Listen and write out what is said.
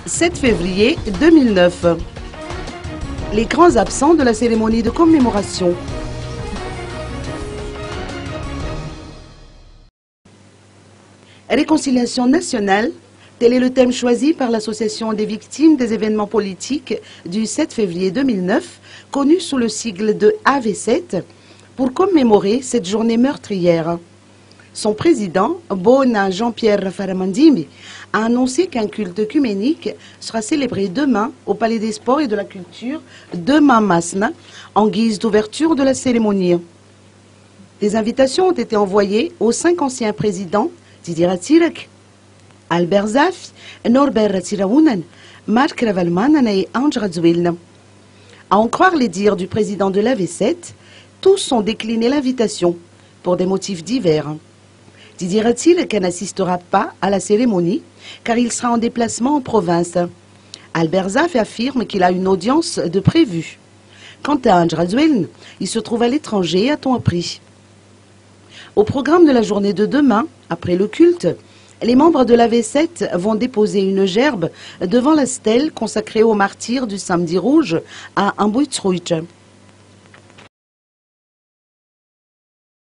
7 février 2009. Les grands absents de la cérémonie de commémoration. Réconciliation nationale, tel est le thème choisi par l'Association des victimes des événements politiques du 7 février 2009, connue sous le sigle de AV7, pour commémorer cette journée meurtrière. Son président, Bona Jean-Pierre Faramandimi, a annoncé qu'un culte œcuménique sera célébré demain au Palais des Sports et de la Culture de Mamasna, en guise d'ouverture de la cérémonie. Des invitations ont été envoyées aux 5 anciens présidents, Didier Ratsirek, Albert Zaf, Norbert Ratsiraunen, Marc Ravalmanen et Ange Radzuilna. À en croire les dires du président de l'AV7, tous ont décliné l'invitation pour des motifs divers. Didier Ratsirek n'assistera pas à la cérémonie car il sera en déplacement en province. Albert Zaf affirme qu'il a une audience de prévue. Quant à Ange Radzuilna, il se trouve à l'étranger, a-t-on appris. Au programme de la journée de demain, après le culte, les membres de l'AV7 vont déposer une gerbe devant la stèle consacrée aux martyrs du Samedi Rouge à Amboitsruitje.